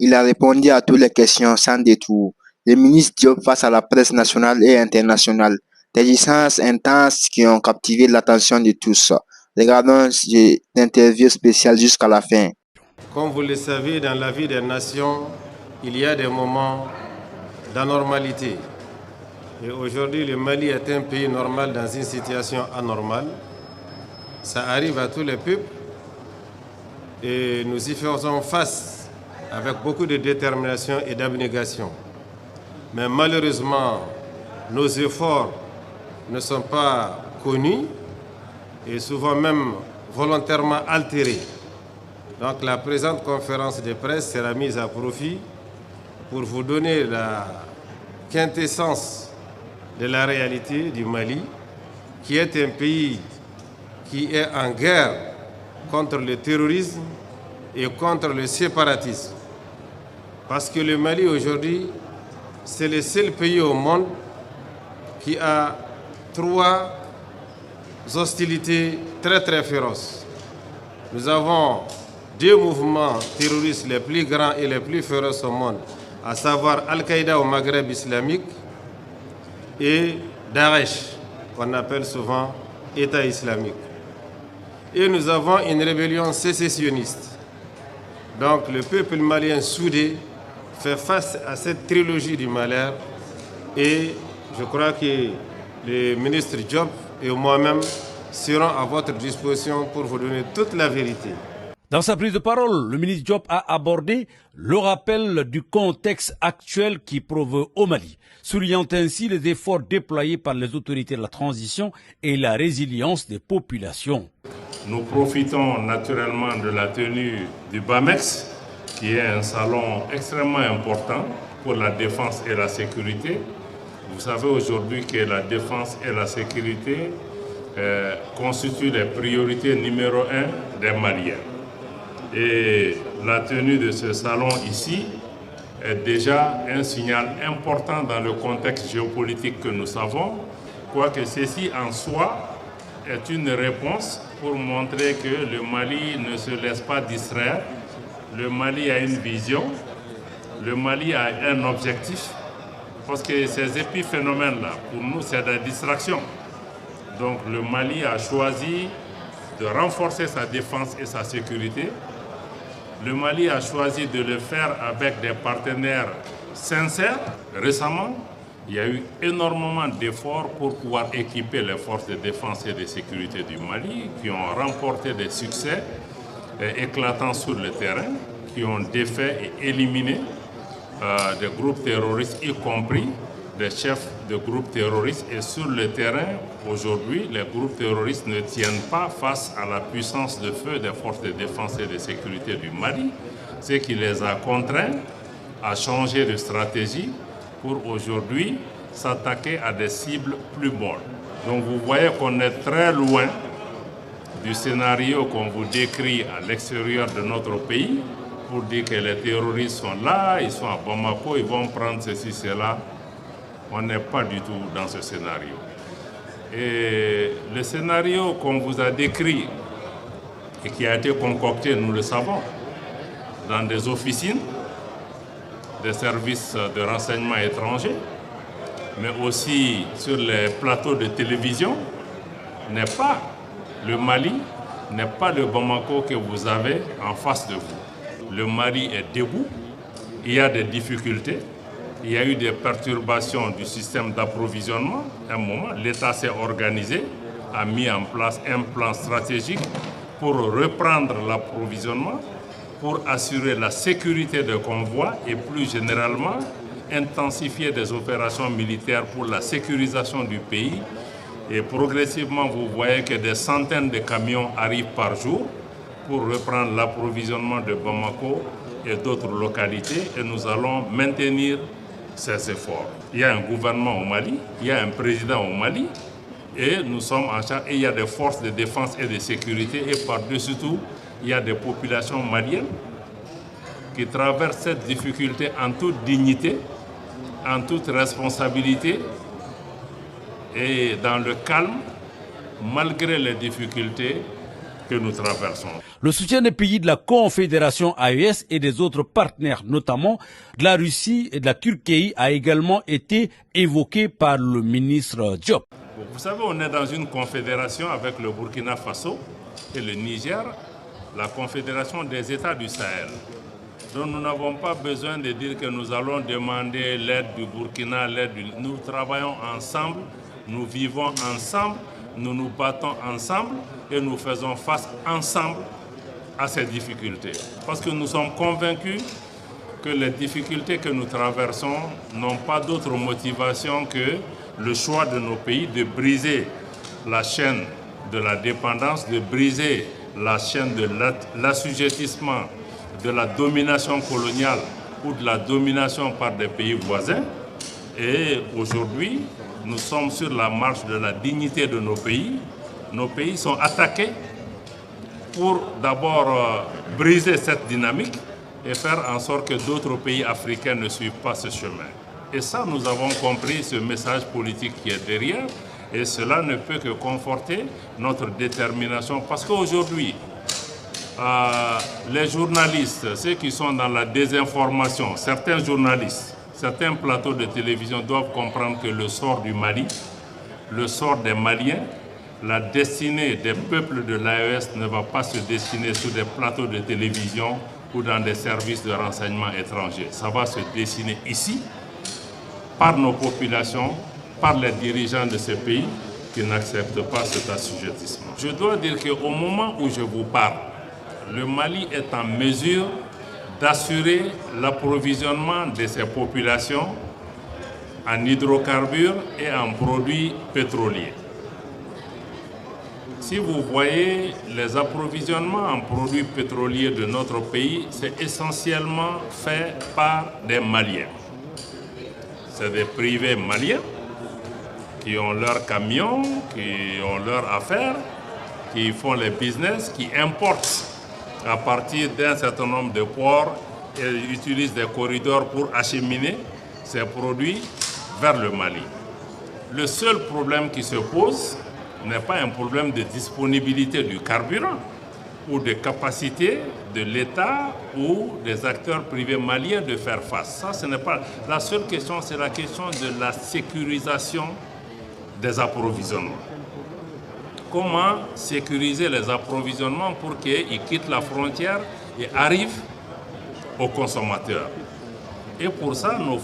Il a répondu à toutes les questions sans détour. Le ministre Diop face à la presse nationale et internationale. Des échanges intenses qui ont captivé l'attention de tous. Regardons l'interview spéciale jusqu'à la fin. Comme vous le savez, dans la vie des nations, il y a des moments d'anormalité. Et aujourd'hui, le Mali est un pays normal dans une situation anormale. Ça arrive à tous les peuples et nous y faisons face avec beaucoup de détermination et d'abnégation. Mais malheureusement, nos efforts ne sont pas connus et souvent même volontairement altérés. Donc la présente conférence de presse sera mise à profit pour vous donner la quintessence de la réalité du Mali, qui est un pays qui est en guerre contre le terrorisme et contre le séparatisme. Parce que le Mali aujourd'hui, c'est le seul pays au monde qui a 3 hostilités très féroces. Nous avons 2 mouvements terroristes les plus grands et les plus féroces au monde, à savoir Al-Qaïda au Maghreb islamique et Daesh, qu'on appelle souvent État islamique. Et nous avons une rébellion sécessionniste. Donc le peuple malien soudé fait face à cette trilogie du malheur et je crois que le ministre Diop et moi-même serons à votre disposition pour vous donner toute la vérité. Dans sa prise de parole, le ministre Diop a abordé le rappel du contexte actuel qui promeut au Mali, soulignant ainsi les efforts déployés par les autorités de la transition et la résilience des populations. Nous profitons naturellement de la tenue du BAMEX, qui est un salon extrêmement important pour la défense et la sécurité. Vous savez aujourd'hui que la défense et la sécurité constituent les priorités numéro 1 des Maliens. Et la tenue de ce salon ici est déjà un signal important dans le contexte géopolitique que nous savons, quoique ceci en soi est une réponse pour montrer que le Mali ne se laisse pas distraire. Le Mali a une vision, le Mali a un objectif, parce que ces épiphénomènes-là, pour nous, c'est des distractions. Donc le Mali a choisi de renforcer sa défense et sa sécurité. Le Mali a choisi de le faire avec des partenaires sincères. Récemment, il y a eu énormément d'efforts pour pouvoir équiper les forces de défense et de sécurité du Mali, qui ont remporté des succès éclatants sur le terrain, qui ont défait et éliminé des groupes terroristes, y compris des chefs de groupes terroristes. Et sur le terrain, aujourd'hui, les groupes terroristes ne tiennent pas face à la puissance de feu des forces de défense et de sécurité du Mali, ce qui les a contraints à changer de stratégie pour aujourd'hui s'attaquer à des cibles plus molles. Donc vous voyez qu'on est très loin du scénario qu'on vous décrit à l'extérieur de notre pays pour dire que les terroristes sont là, ils sont à Bamako, ils vont prendre ceci, cela. On n'est pas du tout dans ce scénario. Et le scénario qu'on vous a décrit et qui a été concocté, nous le savons, dans des officines, des services de renseignement étrangers, mais aussi sur les plateaux de télévision, n'est pas le Mali, n'est pas le Bamako que vous avez en face de vous. Le Mali est debout, il y a des difficultés, il y a eu des perturbations du système d'approvisionnement. À un moment, l'État s'est organisé, a mis en place un plan stratégique pour reprendre l'approvisionnement, pour assurer la sécurité des convois et plus généralement intensifier des opérations militaires pour la sécurisation du pays. Et progressivement, vous voyez que des centaines de camions arrivent par jour pour reprendre l'approvisionnement de Bamako et d'autres localités. Et nous allons maintenir ces efforts. Il y a un gouvernement au Mali, il y a un président au Mali, et nous sommes en charge. Et il y a des forces de défense et de sécurité, et par-dessus tout, il y a des populations maliennes qui traversent cette difficulté en toute dignité, en toute responsabilité, et dans le calme, malgré les difficultés, que nous traversons. Le soutien des pays de la Confédération AES et des autres partenaires, notamment de la Russie et de la Turquie, a également été évoqué par le ministre Diop. Vous savez, on est dans une confédération avec le Burkina Faso et le Niger, la confédération des États du Sahel. Donc nous n'avons pas besoin de dire que nous allons demander l'aide du Burkina, Nous travaillons ensemble, nous vivons ensemble, nous nous battons ensemble et nous faisons face ensemble à ces difficultés. Parce que nous sommes convaincus que les difficultés que nous traversons n'ont pas d'autre motivation que le choix de nos pays de briser la chaîne de la dépendance, de briser la chaîne de l'assujettissement, de la domination coloniale ou de la domination par des pays voisins. Et aujourd'hui, nous sommes sur la marche de la dignité de nos pays. Nos pays sont attaqués pour d'abord briser cette dynamique et faire en sorte que d'autres pays africains ne suivent pas ce chemin. Et ça, nous avons compris ce message politique qui est derrière, et cela ne peut que conforter notre détermination, parce qu'aujourd'hui, les journalistes, ceux qui sont dans la désinformation, certains journalistes, certains plateaux de télévision doivent comprendre que le sort du Mali, le sort des Maliens, la destinée des peuples de l'AES ne va pas se dessiner sur des plateaux de télévision ou dans des services de renseignement étrangers. Ça va se dessiner ici, par nos populations, par les dirigeants de ces pays qui n'acceptent pas cet assujettissement. Je dois dire qu'au moment où je vous parle, le Mali est en mesure d'assurer l'approvisionnement de ses populations en hydrocarbures et en produits pétroliers. Si vous voyez les approvisionnements en produits pétroliers de notre pays, c'est essentiellement fait par des Maliens. C'est des privés maliens qui ont leurs camions, qui ont leurs affaires, qui font les business, qui importent à partir d'un certain nombre de ports et utilisent des corridors pour acheminer ces produits vers le Mali. Le seul problème qui se pose n'est pas un problème de disponibilité du carburant ou de capacité de l'État ou des acteurs privés maliens de faire face. Ça, ce n'est pas la seule question, c'est la question de la sécurisation des approvisionnements. Comment sécuriser les approvisionnements pour qu'ils quittent la frontière et arrivent aux consommateurs. Et pour ça, nous